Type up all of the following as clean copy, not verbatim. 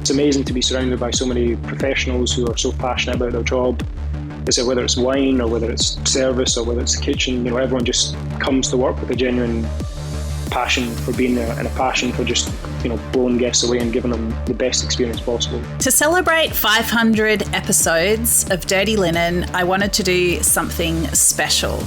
It's amazing to be surrounded by so many professionals who are so passionate about their job. Is it whether it's wine or whether it's service or whether it's the kitchen, you know, everyone just comes to work with a genuine passion for being there and a passion for just, you know, blowing guests away and giving them the best experience possible. To celebrate 500 episodes of Dirty Linen, I wanted to do something special.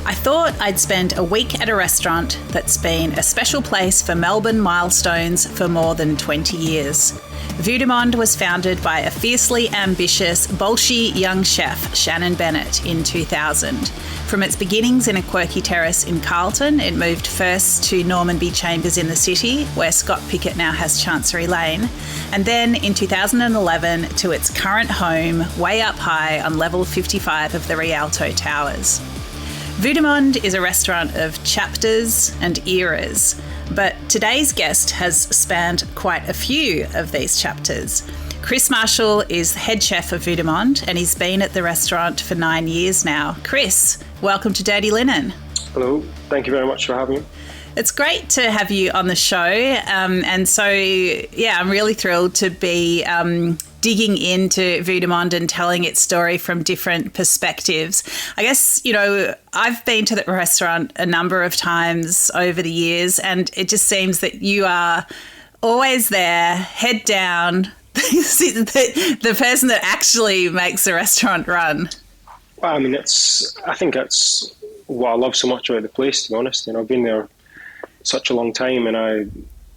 I thought I'd spend a week at a restaurant that's been a special place for Melbourne milestones for more than 20 years. Vue de Monde was founded by a fiercely ambitious, bolshy young chef, Shannon Bennett, in 2000. From its beginnings in a quirky terrace in Carlton, it moved first to Normanby Chambers in the city, where Scott Pickett now has Chancery Lane, and then in 2011 to its current home, way up high on level 55 of the Rialto Towers. Vue de Monde is a restaurant of chapters and eras, but today's guest has spanned quite a few of these chapters. Chris Marshall is head chef of Vue de Monde, and he's been at the restaurant for 9 years now. Chris, welcome to Dirty Linen. Hello, thank you very much for having me. It's great to have you on the show, and so, yeah, I'm really thrilled to be digging into Vue de Monde and telling its story from different perspectives. I guess, you know, I've been to the restaurant a number of times over the years, and it just seems that you are always there, head down, the person that actually makes the restaurant run. Well, I mean, I think that's what I love so much about the place, to be honest. You know, I've been there such a long time, and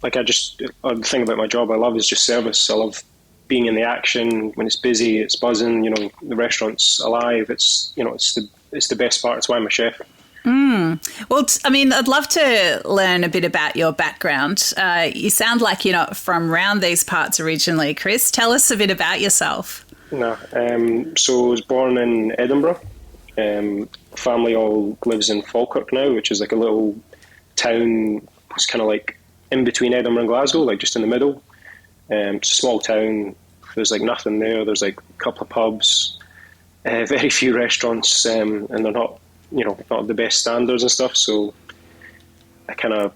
the thing about my job I love is just service. I love being in the action. When it's busy, it's buzzing, you know, the restaurant's alive. It's, you know, it's the best part. It's why I'm a chef. Well, I mean, I'd love to learn a bit about your background. You sound like you're not from around these parts originally, Chris. Tell us a bit about yourself. No, so I was born in Edinburgh. Family all lives in Falkirk now, which is like a little town. It's kind of like in between Edinburgh and Glasgow, like just in the middle. It's a small town. There's like nothing there. There's like a couple of pubs, very few restaurants, and they're not, you know, not the best standards and stuff. So I kind of,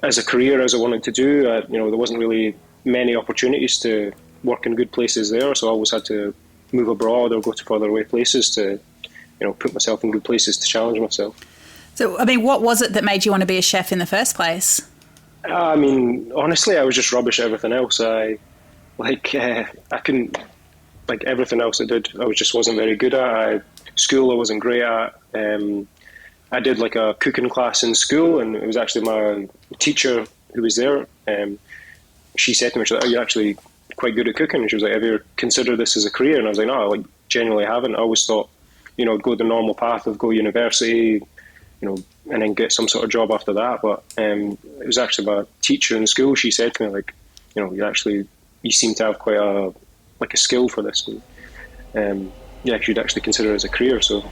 as a career, as I wanted to do, you know, there wasn't really many opportunities to work in good places there. So I always had to move abroad or go to further away places to, you know, put myself in good places to challenge myself. So, I mean, what was it that made you want to be a chef in the first place? I mean, honestly, I was just rubbish at everything else. I couldn't, like everything else I did, I just wasn't very good at. School I wasn't great at. I did like a cooking class in school, and it was actually my teacher who was there. She said to me, she's like, "Oh, you're actually quite good at cooking." And she was like, "Have you ever considered this as a career?" And I was like, "No, I like genuinely haven't. I always thought, you know, I'd go the normal path of go university, you know, and then get some sort of job after that." But it was actually my teacher in school. She said to me, like, you know, you seem to have quite a skill for this. And, yeah, you'd actually consider it as a career. So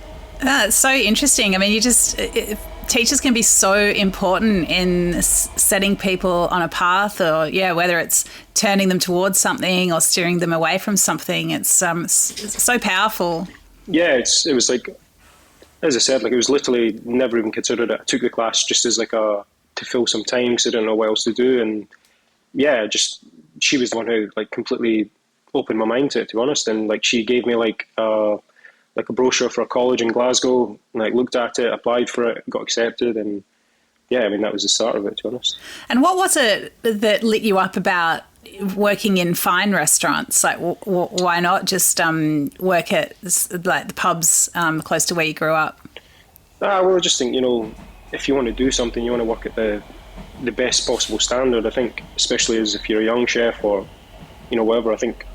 it's so interesting. I mean, teachers can be so important in setting people on a path, or whether it's turning them towards something or steering them away from something. It's so powerful. Yeah, it was like, as I said, like it was literally never even considered it. I took the class just as like to fill some time because I didn't know what else to do. And yeah, she was the one who like completely opened my mind to it, to be honest. And like she gave me like a brochure for a college in Glasgow, and like looked at it, applied for it, got accepted. And yeah, I mean, that was the start of it, to be honest. And what was it that lit you up about working in fine restaurants? Like, why not just work at like the pubs close to where you grew up? Well, I just think, you know, if you want to do something, you want to work at the best possible standard. I think, especially as if you're a young chef or, you know, whatever. I think,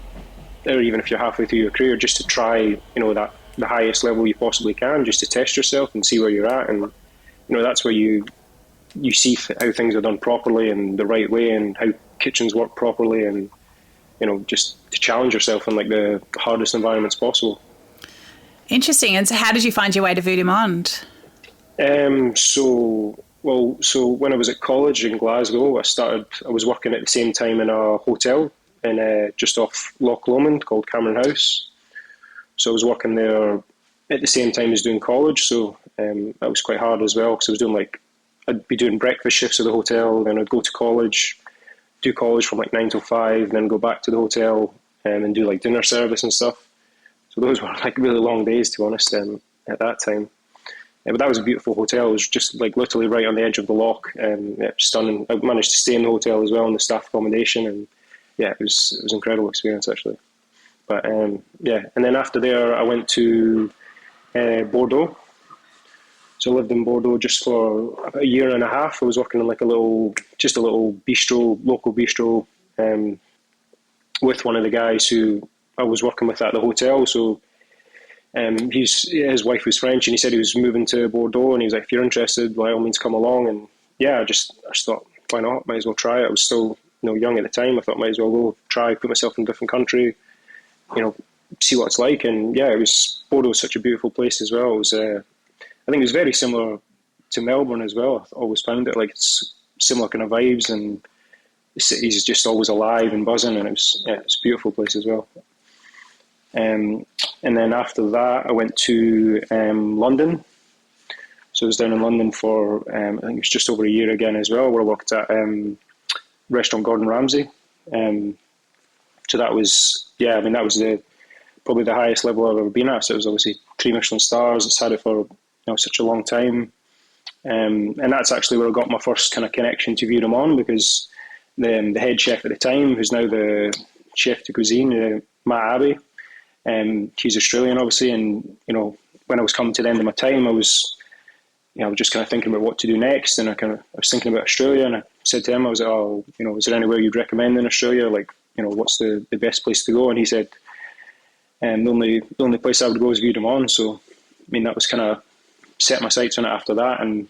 or even if you're halfway through your career, just to try, you know, the highest level you possibly can, just to test yourself and see where you're at. And, you know, that's where you see how things are done properly and the right way, and how kitchens work properly, and, you know, just to challenge yourself in like the hardest environments possible. Interesting. And so how did you find your way to Vue de Monde? So when I was at college in Glasgow, I was working at the same time in a hotel in just off Loch Lomond called Cameron House. So I was working there at the same time as doing college. So that was quite hard as well, because I'd be doing breakfast shifts at the hotel, then I'd go to college, do college from like 9 till 5, then go back to the hotel and do like dinner service and stuff. So those were like really long days, to be honest, at that time. But that was a beautiful hotel. It was just like literally right on the edge of the Locke. Stunning. I managed to stay in the hotel as well in the staff accommodation, and yeah, it was an incredible experience actually. But yeah, and then after there, I went to Bordeaux. So I lived in Bordeaux just for about a year and a half. I was working in like a little bistro, local bistro, with one of the guys who I was working with at the hotel. So his wife was French, and he said he was moving to Bordeaux, and he was like, if you're interested, by all means come along. And yeah, I just thought, why not? Might as well try it. I was still young at the time. I thought might as well go try, put myself in a different country, see what it's like. And yeah, Bordeaux was such a beautiful place as well. It was, I think it was very similar to Melbourne as well. I always found it like it's similar kind of vibes, and the city's just always alive and buzzing, and it's a beautiful place as well. And then after that, I went to London. So I was down in London for I think it was just over a year again as well, where I worked at restaurant Gordon Ramsay. So that was that was probably the highest level I've ever been at. So it was obviously 3 Michelin stars. It's had it for such a long time, and that's actually where I got my first kind of connection to Vue de Monde, because the head chef at the time, who's now the chef de cuisine, Matt Abbey, he's Australian obviously, and when I was coming to the end of my time, I was just kind of thinking about what to do next, and I was thinking about Australia, and I said to him, I was like, oh, is there anywhere you'd recommend in Australia? Like, what's the best place to go? And he said, the only place I would go is Vue de Monde. So, I mean, that was kind of set my sights on it after that, and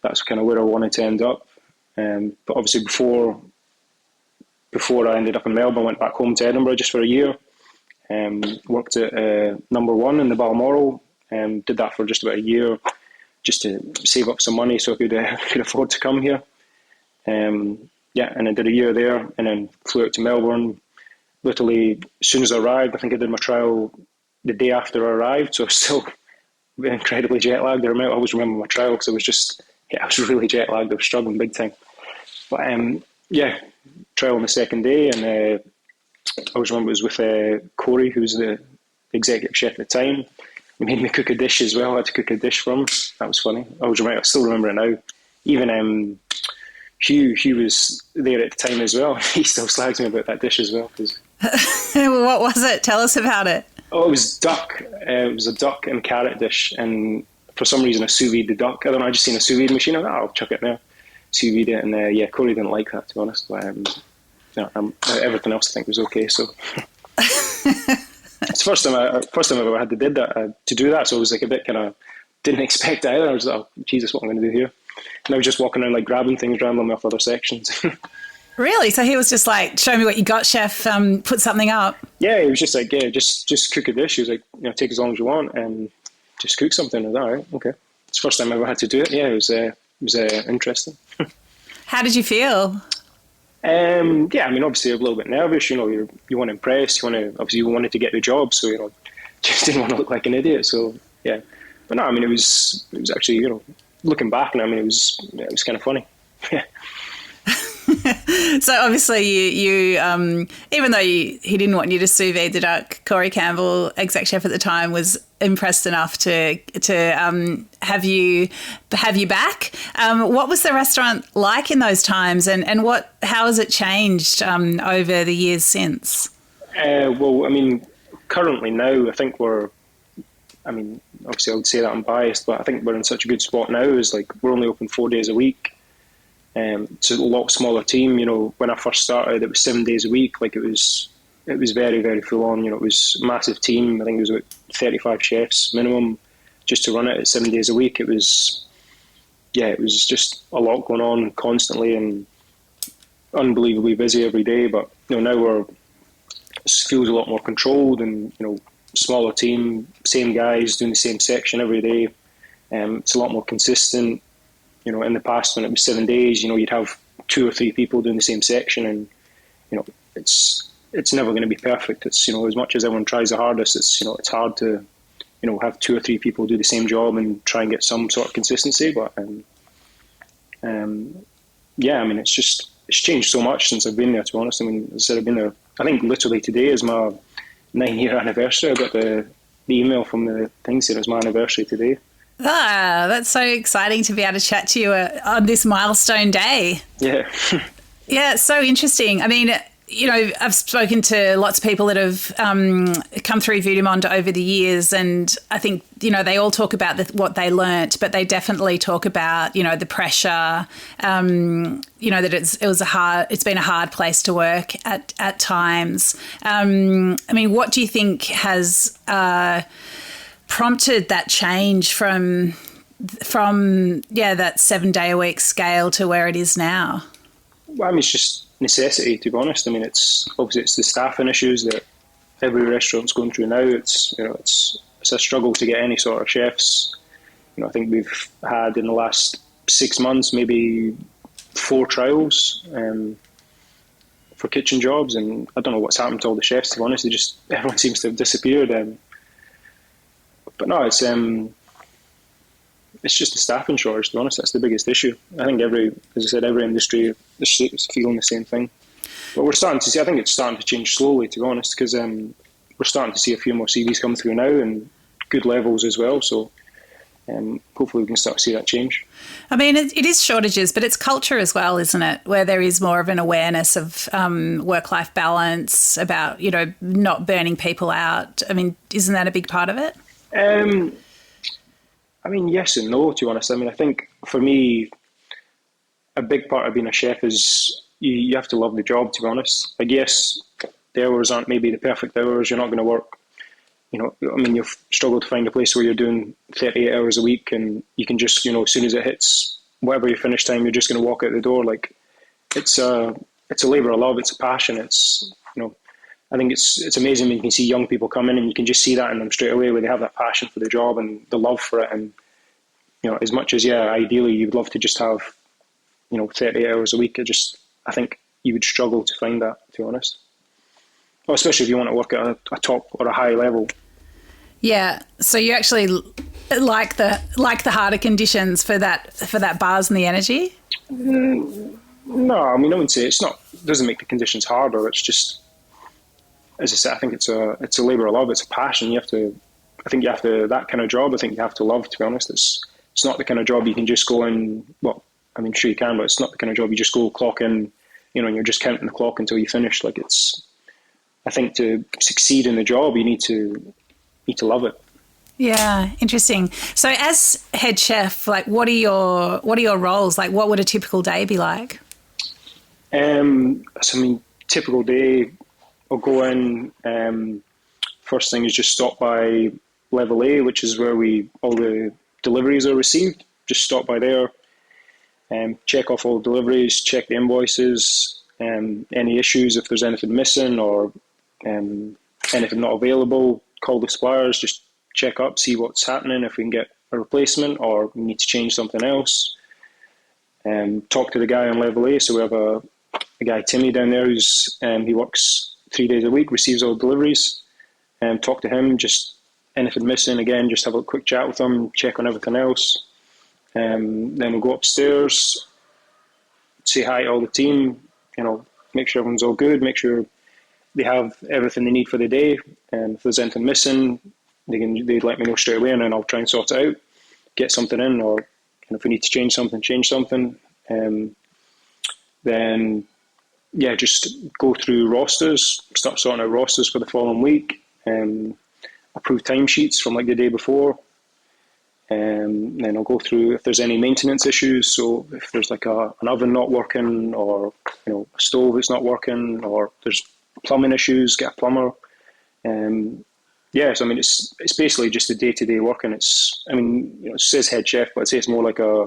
that's kind of where I wanted to end up. But obviously before I ended up in Melbourne, I went back home to Edinburgh just for a year. Worked at Number One in the Balmoral, did that for just about a year, just to save up some money so I could afford to come here. And I did a year there, and then flew out to Melbourne. Literally, as soon as I arrived, I think I did my trial the day after I arrived, so I was still incredibly jet lagged. I always remember my trial because I was really jet lagged. I was struggling big time. But trial on the second day, and I always remember it was with Corey, who was the executive chef at the time. He made me cook a dish as well. I had to cook a dish for him. That was funny. I still remember it now. Even Hugh was there at the time as well. He still slags me about that dish as well. What was it? Tell us about it. Oh, it was duck. It was a duck and carrot dish, and for some reason I sous vide the duck. I don't know, I just seen a sous vide machine. I thought, I'll chuck it in there, sous vide it, and Corey didn't like that, to be honest. But everything else I think was okay. So it's the first time I've ever had to do that. So it was like a bit kind of didn't expect it either. I was like, oh, Jesus, what am I going to do here? And I was just walking around like grabbing things, rambling me off other sections. Really? So he was just like, show me what you got, chef, put something up. Yeah, he was just like, just cook a dish. He was like, take as long as you want and just cook something. I was like, all right, okay. It's the first time I ever had to do it. Yeah, it was interesting. How did you feel? I mean, obviously a little bit nervous. You want to impress. You wanted to get the job, so just didn't want to look like an idiot. So yeah, but no, I mean, it was actually looking back, and I mean, it was kind of funny. Yeah. So obviously you even though he didn't want you to sous vide the duck, Corey Campbell, exec chef at the time, was impressed enough to have you back. What was the restaurant like in those times, and how has it changed over the years since? Well, I mean, currently now I think obviously I would say that I'm biased, but I think we're in such a good spot now. Is like we're only open 4 days a week. It's a lot smaller team. When I first started, it was 7 days a week. Like it was very, very full on. It was a massive team. I think it was about 35 chefs minimum just to run it at 7 days a week. It was just a lot going on constantly and unbelievably busy every day. But now it feels a lot more controlled and smaller team, same guys doing the same section every day. It's a lot more consistent. In the past when it was 7 days, you'd have 2 or 3 people doing the same section, and it's never going to be perfect. It's as much as everyone tries the hardest, it's hard to have 2 or 3 people do the same job and try and get some sort of consistency. But I mean, it's it's changed so much since I've been there, to be honest. I mean, as I said, I've been there, I think literally today is my 9-year anniversary. I got the email from the thing saying it was my anniversary today. Ah, that's so exciting to be able to chat to you on this milestone day. Yeah. Yeah, it's so interesting. I mean, you know, I've spoken to lots of people that have come through Vue de Monde over the years, and I think, you know, they all talk about what they learnt, but they definitely talk about, you know, the pressure, you know, that it's been a hard place to work at times. I mean, what do you think has prompted that change from that 7-day-a-week scale to where it is now? Well, I mean, it's just necessity, to be honest. I mean, it's obviously it's the staffing issues that every restaurant's going through now. It's, you know, it's a struggle to get any sort of chefs. You know, I think we've had in the last 6 months maybe 4 trials for kitchen jobs, and I don't know what's happened to all the chefs, to be honest. Everyone seems to have disappeared. But no, it's just the staffing shortage, to be honest. That's the biggest issue. I think every industry is feeling the same thing. But we're starting to see, I think it's starting to change slowly, to be honest, because we're starting to see a few more CVs come through now, and good levels as well. So hopefully we can start to see that change. I mean, it is shortages, but it's culture as well, isn't it? Where there is more of an awareness of work-life balance, about, you know, not burning people out. I mean, isn't that a big part of it? I mean, yes and no, to be honest. I mean, I think for me, a big part of being a chef is you have to love the job, to be honest. Like, yes, the hours aren't maybe the perfect hours. You're not going to work, you know, I mean, you've struggled to find a place where you're doing 38 hours a week and you can just, you know, as soon as it hits whatever your finish time, you're just going to walk out the door. Like, it's a labour of love. It's a passion. It's, you know, I think it's amazing when you can see young people come in and you can just see that in them straight away, where they have that passion for the job and the love for it. And, you know, as much as, yeah, ideally you'd love to just have, you know, 38 hours a week, I think you would struggle to find that, to be honest. Well, especially if you want to work at a top or a high level. Yeah. So you actually like the harder conditions for that bars and the energy? No, I mean, I wouldn't say it doesn't make the conditions harder. It's just, as I said, I think it's a labour of love. It's a passion. That kind of job, I think you have to love, to be honest. It's not the kind of job you can just go in, well, I mean, sure you can, but it's not the kind of job you just go clock in, you know, and you're just counting the clock until you finish. Like, I think to succeed in the job, you need to love it. Yeah, interesting. So as head chef, like, what are your roles? Like, what would a typical day be like? So, I mean, typical day, I'll go in, first thing is just stop by level A, which is where all the deliveries are received. Just stop by there, check off all the deliveries, check the invoices, any issues, if there's anything missing or anything not available, call the suppliers, just check up, see what's happening, if we can get a replacement or we need to change something else. Talk to the guy on level A. So we have a guy, Timmy, down there, who's he works 3 days a week, receives all deliveries. Talk to him, just anything missing, again, just have a quick chat with him, check on everything else. Then we'll go upstairs, say hi to all the team, you know, make sure everyone's all good, make sure they have everything they need for the day. And if there's anything missing, they'd let me know straight away, and then I'll try and sort it out, get something in, or if we need to change something. Then, yeah, just go through rosters, start sorting out rosters for the following week, approve timesheets from like the day before. Then I'll go through if there's any maintenance issues. So if there's like an oven not working, or, you know, a stove that's not working, or there's plumbing issues, get a plumber. So I mean, it's basically just the day-to-day working. It says head chef, but I'd say it's more like a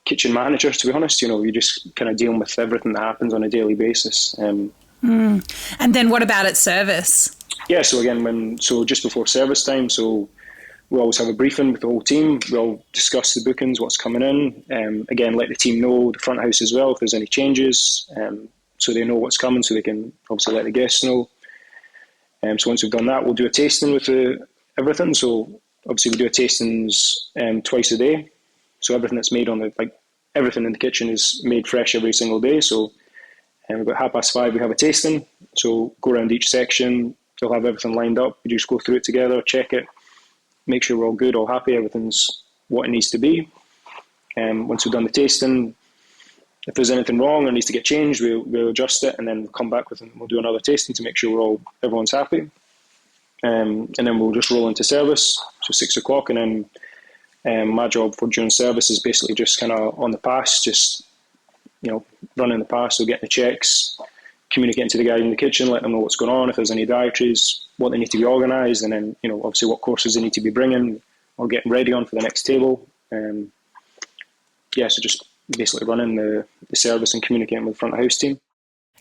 kitchen manager, to be honest. You know, you're just kind of dealing with everything that happens on a daily basis. And then what about at service? Yeah, so again, just before service time, so we always have a briefing with the whole team. We all discuss the bookings, what's coming in. Again, let the team know, the front house as well, if there's any changes, so they know what's coming, so they can obviously let the guests know. So once we've done that, we'll do a tasting with everything. So obviously we do a tastings twice a day. So everything that's made everything in the kitchen is made fresh every single day. So And about 5:30, we have a tasting. So go around each section. They'll have everything lined up. We just go through it together, check it, make sure we're all good, all happy, everything's what it needs to be. And once we've done the tasting, if there's anything wrong or needs to get changed, we'll adjust it, and then come back with and we'll do another tasting to make sure everyone's happy. And then we'll just roll into service, so 6 o'clock, and then my job for during service is basically just kind of on the pass, just running the pass, so getting the checks, communicating to the guy in the kitchen, letting them know what's going on, if there's any dietaries, what they need to be organised, and then obviously what courses they need to be bringing or getting ready on for the next table. So just basically running the service and communicating with the front of house team.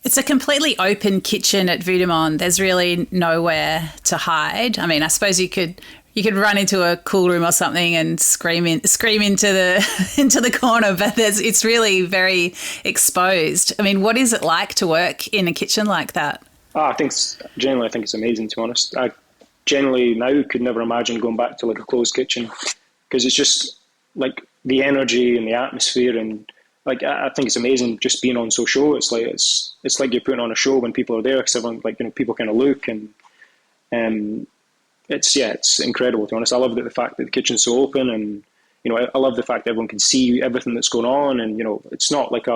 It's a completely open kitchen at Vue de Monde. There's really nowhere to hide. I mean, I suppose you could run into a cool room or something and scream into the into the corner, but it's really very exposed. I mean, what is it like to work in a kitchen like that? I think it's amazing, to be honest. I generally now could never imagine going back to like a closed kitchen, because it's just like the energy and the atmosphere, and like I think it's amazing just being on so show. It's like you're putting on a show when people are there, because everyone, people kind of look, and it's incredible, to be honest. I love the fact that the kitchen's so open, and I love the fact that everyone can see everything that's going on, and it's not like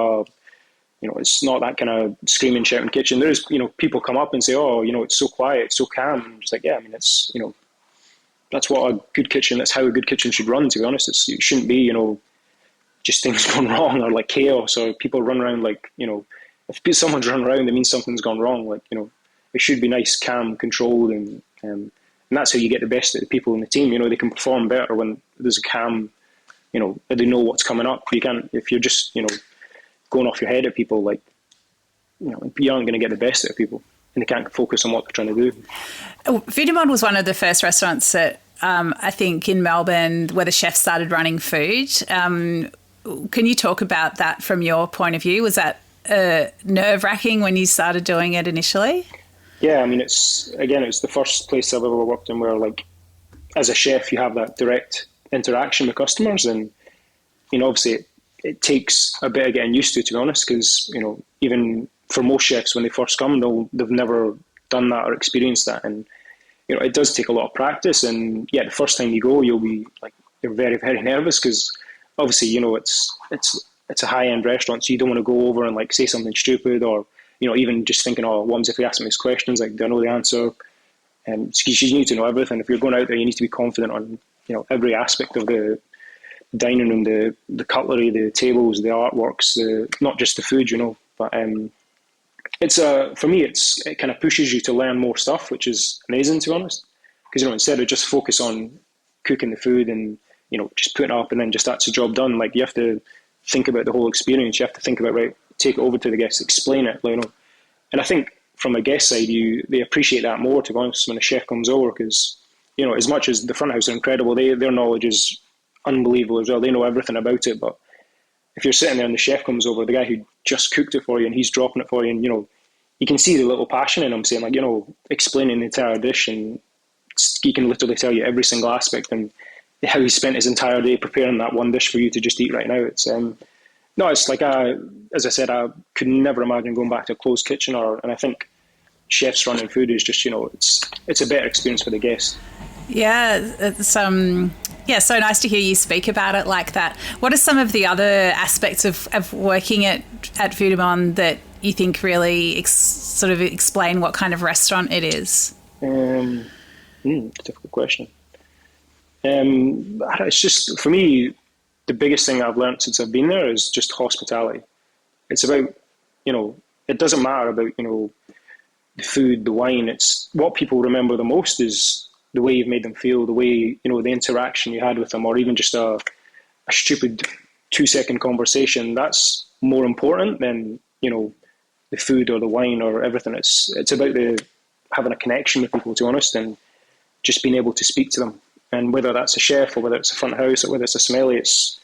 it's not that kind of screaming, shouting kitchen. There's people come up and say, oh, it's so quiet, it's so calm, and I'm just like, yeah, I mean, it's that's what a good kitchen, that's how a good kitchen should run, to be honest. It shouldn't be just things going wrong, or like chaos, or people run around like, if someone's run around, it means something's gone wrong. Like, it should be nice, calm, controlled, and that's how you get the best of the people in the team. They can perform better when there's a calm, they know what's coming up. You can't, if you're just, going off your head at people, like, you aren't going to get the best out of people, and they can't focus on what they're trying to do. Vue de Monde was one of the first restaurants that I think in Melbourne where the chef started running food. Can you talk about that from your point of view? Was that nerve-wracking when you started doing it initially? Yeah, I mean, it's the first place I've ever worked in where, like, as a chef, you have that direct interaction with customers, and obviously it takes a bit of getting used to be honest, because even for most chefs when they first come, they've never done that or experienced that, and it does take a lot of practice. And yeah, the first time you go, you'll be like, you're very, very nervous, because obviously it's a high-end restaurant, so you don't want to go over and like say something stupid, or even just thinking, oh, what if they ask me these questions, like, do I know the answer? Because you need to know everything. If you're going out there, you need to be confident on every aspect of the dining room, the cutlery, the tables, the artworks, not just the food, but it's for me, it kind of pushes you to learn more stuff, which is amazing, to be honest, because instead of just focus on cooking the food and just putting it up and then just that's the job done, like, you have to think about the whole experience. You have to think about, right, take it over to the guests, explain it, and I think from a guest side, they appreciate that more, to be honest, when a chef comes over, because as much as the front house are incredible, their knowledge is unbelievable as well. They know everything about it, but if you're sitting there and the chef comes over, the guy who just cooked it for you, and he's dropping it for you, and you can see the little passion in him, saying, like, explaining the entire dish, and he can literally tell you every single aspect and how he spent his entire day preparing that one dish for you to just eat right now. It's it's like, as I said, I could never imagine going back to a closed kitchen, and I think chefs running food is just, it's a better experience for the guest. Yeah, it's so nice to hear you speak about it like that. What are some of the other aspects of working at Vue de Monde that you think really sort of explain what kind of restaurant it is? Difficult question. It's just, for me, the biggest thing I've learned since I've been there is just hospitality. It's about, it doesn't matter about, the food, the wine. It's what people remember the most is the way you've made them feel, the way, the interaction you had with them, or even just a stupid 2-second conversation. That's more important than, the food or the wine or everything. It's about having a connection with people, to be honest, and just being able to speak to them. And whether that's a chef or whether it's a front house or whether it's a sommelier, it's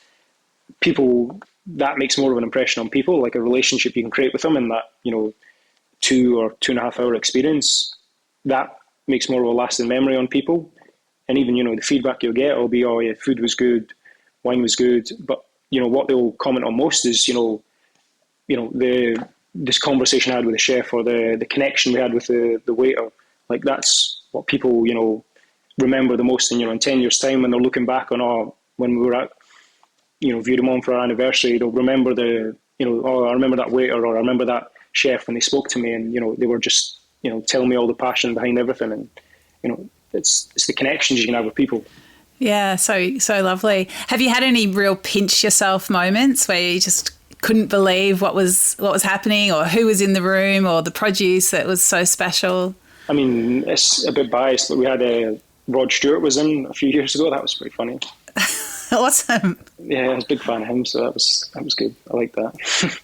people, that makes more of an impression on people, like a relationship you can create with them, and that, 2 or 2.5 hour experience, that makes more of a lasting memory on people. And even, the feedback you'll get will be, oh yeah, food was good, wine was good. But, what they'll comment on most is, this conversation I had with the chef, or the connection we had with the waiter, like that's what people, remember the most. And, in 10 years' time, when they're looking back on, when we were at, Vue de Monde for our anniversary, they'll remember I remember that waiter, or I remember that chef when they spoke to me, and, they were just, telling me all the passion behind everything. And, it's the connections you can have with people. Yeah, so lovely. Have you had any real pinch yourself moments where you just couldn't believe what was happening, or who was in the room, or the produce that was so special? I mean, it's a bit biased, but we had Rod Stewart was in a few years ago. That was pretty funny. Awesome. Yeah, I was a big fan of him, so that was good. I like that.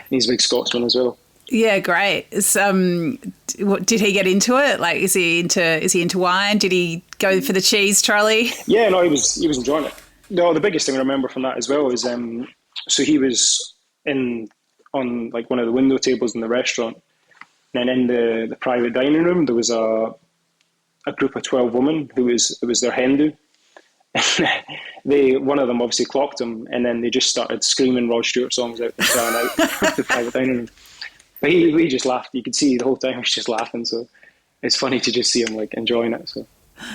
He's a big Scotsman as well. Yeah, great. Did he get into it? Like, is he into wine? Did he go for the cheese trolley? Yeah, no, he was enjoying it. No, the biggest thing I remember from that as well is so he was on like one of the window tables in the restaurant, and in the private dining room there was a group of 12 women it was their hen do. One of them obviously clocked him, and then they just started screaming Rod Stewart songs out the private dining room. But he just laughed. You could see the whole time he was just laughing. So it's funny to just see him like enjoying it. So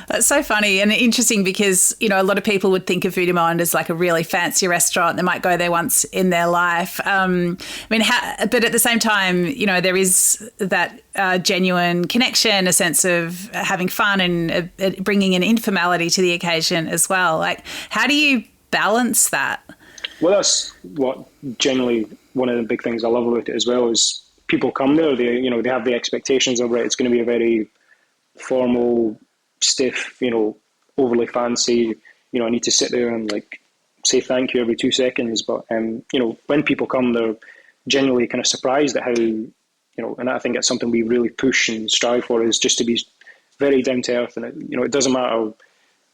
that's so funny and interesting, because a lot of people would think of Vue de Monde as like a really fancy restaurant. They might go there once in their life. But at the same time, there is that genuine connection, a sense of having fun, and bringing an informality to the occasion as well. Like, how do you balance that? Well, that's what generally one of the big things I love about it as well is people come there. They have the expectations of, right, it's going to be a very formal, stiff, overly fancy, I need to sit there and like say thank you every 2 seconds. But, when people come, they're generally kind of surprised at how, and I think that's something we really push and strive for, is just to be very down to earth. And, it doesn't matter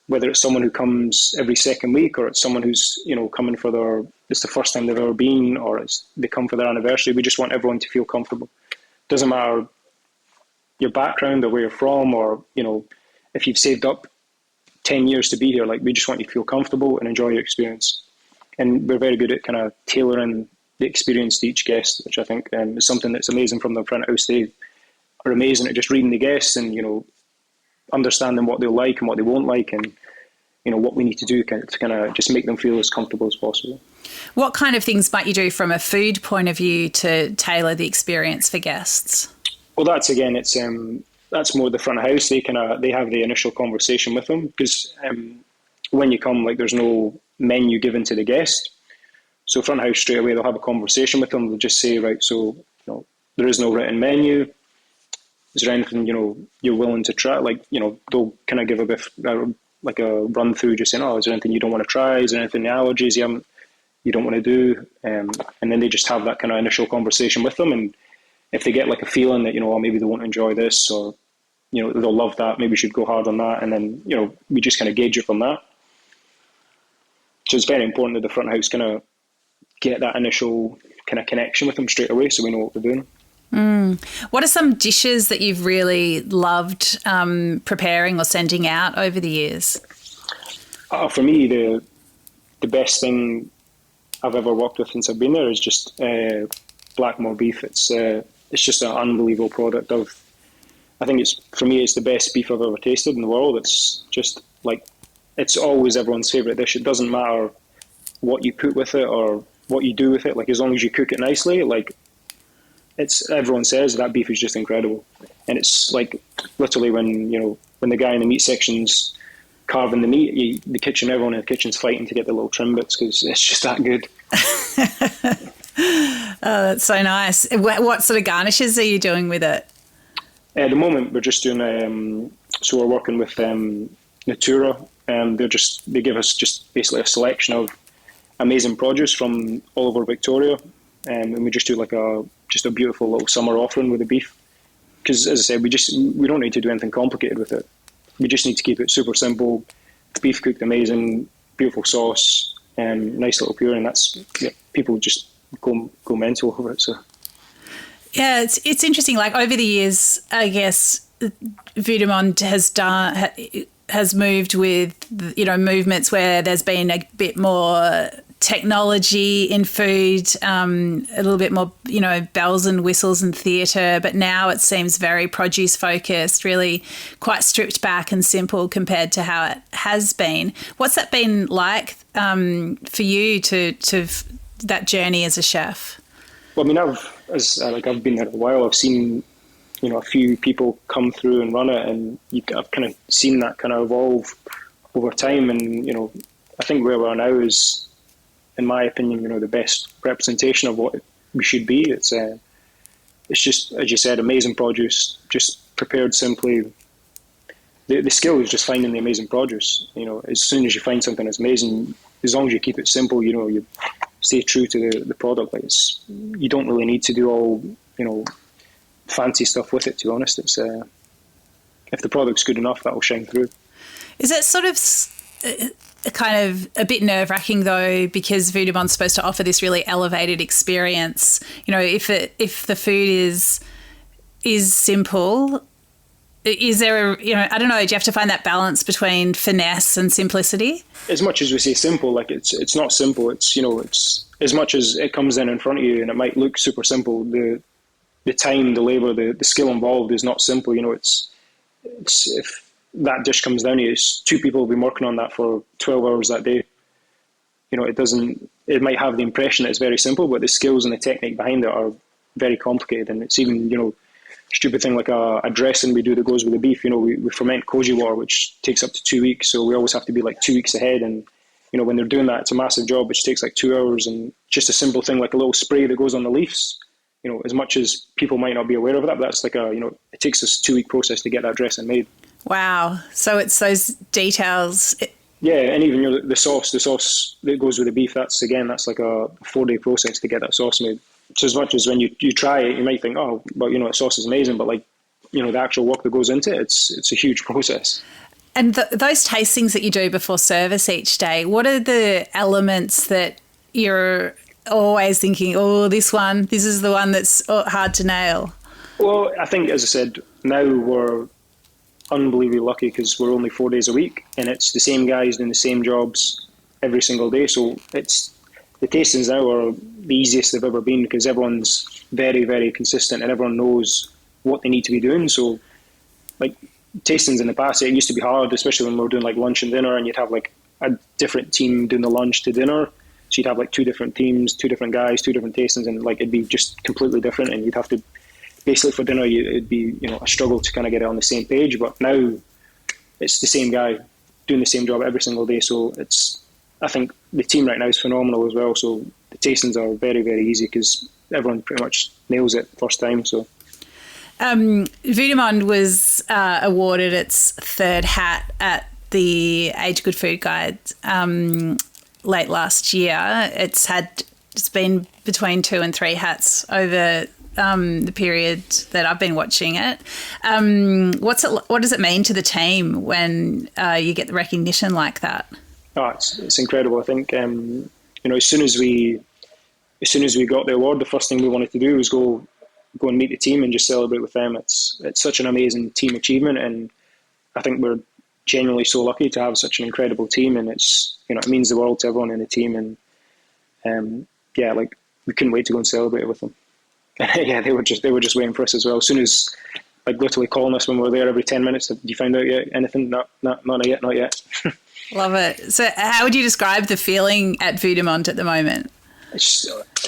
whether it's someone who comes every second week, or it's someone who's, coming for it's the first time they've ever been, or they come for their anniversary. We just want everyone to feel comfortable. Doesn't matter your background or where you're from, or, if you've saved up 10 years to be here, like, we just want you to feel comfortable and enjoy your experience. And we're very good at kind of tailoring the experience to each guest, which I think is something that's amazing from the front of house. They are amazing at just reading the guests and, understanding what they'll like and what they won't like, and, what we need to do to kind of just make them feel as comfortable as possible. What kind of things might you do from a food point of view to tailor the experience for guests? Well, that's more the front of house. They have the initial conversation with them, because when you come, like, there's no menu given to the guest. So front of house, straight away, they'll have a conversation with them. They'll just say, right, so there is no written menu. Is there anything you're willing to try? Like, they'll kind of give a bit like a run through, just saying, is there anything you don't want to try? Is there anything allergies you don't want to do? And then they just have that kind of initial conversation with them. And if they get like a feeling that, maybe they won't enjoy this, or, they'll love that, maybe we should go hard on that. And then, we just kind of gauge it from that. So it's very important that the front of house kind of get that initial kind of connection with them straight away, so we know what we're doing. What are some dishes that you've really loved preparing or sending out over the years? For me, the best thing I've ever worked with since I've been there is just Blackmore beef. It's just an unbelievable product. I think it's the best beef I've ever tasted in the world. It's just like, it's always everyone's favourite dish. It doesn't matter what you put with it or what you do with it. Like, as long as you cook it nicely, like, everyone says that beef is just incredible. And it's like, literally when the guy in the meat section's carving the meat, everyone in the kitchen's fighting to get the little trim bits, because it's just that good. Oh, that's so nice. What sort of garnishes are you doing with it? At the moment, we're just doing, so we're working with Natura, and they give us just basically a selection of amazing produce from all over Victoria, and we just do like a beautiful little summer offering with the beef. Because, as I said, we don't need to do anything complicated with it. We just need to keep it super simple. Beef cooked amazing, beautiful sauce, and nice little puree, and people just go mental over it. So yeah, it's interesting. Like, over the years, I guess Vue de Monde has moved with movements where there's been a bit more technology in food, a little bit more, bells and whistles and theatre, but now it seems very produce focused, really quite stripped back and simple compared to how it has been. What's that been like for you to that journey as a chef? Well, I mean, I've been there a while. I've seen, a few people come through and run it, and I've kind of seen that kind of evolve over time. And, I think where we are now is, in my opinion, the best representation of what we should be. It's just, as you said, amazing produce, just prepared simply. The skill is just finding the amazing produce. As soon as you find something that's amazing, as long as you keep it simple, you stay true to the product. Like you don't really need to do all, fancy stuff with it, to be honest. It's if the product's good enough, that will shine through. Is it sort of kind of a bit nerve-wracking though, because Vue de Monde's supposed to offer this really elevated experience? If the food is simple, is there I don't know, do you have to find that balance between finesse and simplicity? As much as we say simple, like it's not simple. It's it's as much as it comes in front of you and it might look super simple, the time, the labor, the skill involved is not simple. It's if that dish comes down to you, it's two people have been working on that for 12 hours that day. It might have the impression that it's very simple, but the skills and the technique behind it are very complicated. And it's even, stupid thing like a dressing we do that goes with the beef. We ferment koji water, which takes up to 2 weeks. So we always have to be like 2 weeks ahead. And, when they're doing that, it's a massive job, which takes like 2 hours. And just a simple thing like a little spray that goes on the leaves, as much as people might not be aware of that, but that's like it takes us a 2-week process to get that dressing made. Wow. So it's those details. Yeah, and even the sauce that goes with the beef, that's like a 4-day process to get that sauce made. So as much as when you try it, you might think, oh, but the sauce is amazing, but the actual work that goes into it, it's a huge process. And those tastings that you do before service each day, what are the elements that you're always thinking, this is the one that's hard to nail? Well, I think, as I said, now we're unbelievably lucky because we're only 4 days a week and it's the same guys doing the same jobs every single day. So the tastings now are the easiest they've ever been because everyone's very, very consistent and everyone knows what they need to be doing. So like tastings in the past, it used to be hard, especially when we were doing like lunch and dinner and you'd have like a different team doing the lunch to dinner. So you'd have like 2 different teams, 2 different guys, 2 different tastings, and like it'd be just completely different and you'd have to basically for dinner, it'd be a struggle to kind of get it on the same page. But now it's the same guy doing the same job every single day. So I think the team right now is phenomenal as well. So the tastings are very, very easy because everyone pretty much nails it first time. So Vue de Monde was awarded its 3rd hat at the Age Good Food Guide late last year. It's been between 2 and 3 hats over the period that I've been watching it. What does it mean to the team when you get the recognition like that? Oh, it's incredible. I think as soon as we got the award, the first thing we wanted to do was go and meet the team and just celebrate with them. It's such an amazing team achievement, and I think we're genuinely so lucky to have such an incredible team. And it's it means the world to everyone in the team. And we couldn't wait to go and celebrate it with them. Yeah, they were just waiting for us as well. As soon as literally calling us when we were there every 10 minutes, have you found out yet? Anything? Not yet. Love it. So how would you describe the feeling at Vue de Monde at the moment?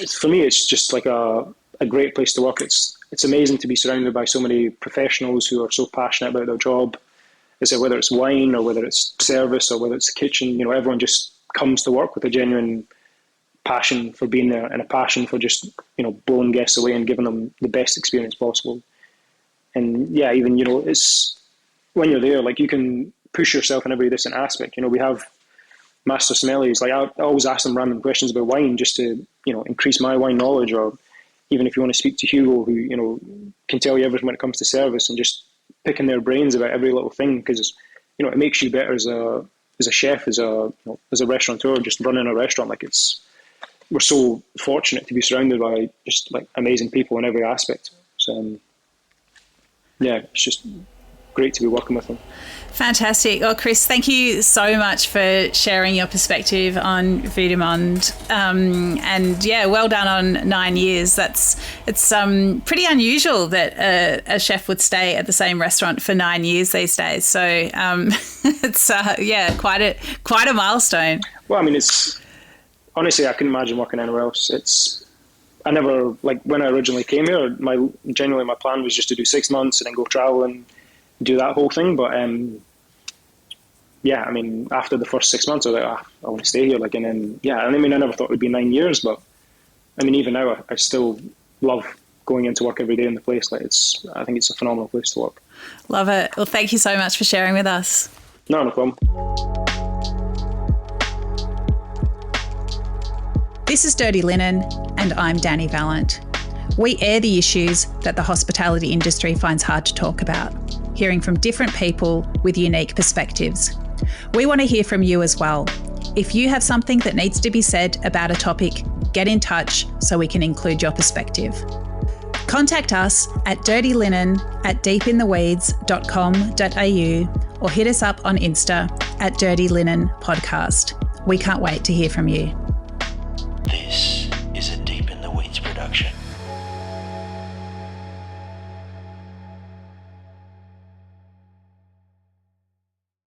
For me, it's just like a great place to work. It's amazing to be surrounded by so many professionals who are so passionate about their job. Whether it's wine or whether it's service or whether it's the kitchen, everyone just comes to work with a genuine passion for being there and a passion for just blowing guests away and giving them the best experience possible. And yeah, even it's when you're there, like you can push yourself in every different aspect. We have master sommeliers. Like I always ask them random questions about wine just to increase my wine knowledge, or even if you want to speak to Hugo, who can tell you everything when it comes to service, and just picking their brains about every little thing, because it makes you better as a chef, as a restaurateur, just running a restaurant. Like we're so fortunate to be surrounded by just like amazing people in every aspect. So yeah, it's just great to be working with them. Fantastic. Well, Chris, thank you so much for sharing your perspective on Vue de Monde. And yeah, well done on 9 years. It's pretty unusual that a chef would stay at the same restaurant for 9 years these days. So it's quite a milestone. Well, I mean, honestly, I couldn't imagine working anywhere else. I never, like, when I originally came here, my plan was just to do 6 months and then go travel and do that whole thing. But I mean, after the first 6 months, I was like, I want to stay here. Like, and then, I never thought it would be 9 years, but I mean, even now, I still love going into work every day in the place. Like, I think it's a phenomenal place to work. Love it. Well, thank you so much for sharing with us. No problem. This is Dirty Linen, and I'm Dani Valent. We air the issues that the hospitality industry finds hard to talk about, hearing from different people with unique perspectives. We want to hear from you as well. If you have something that needs to be said about a topic, get in touch so we can include your perspective. Contact us at dirtylinen@deepintheweeds.com.au or hit us up on Insta @dirtylinen podcast. We can't wait to hear from you.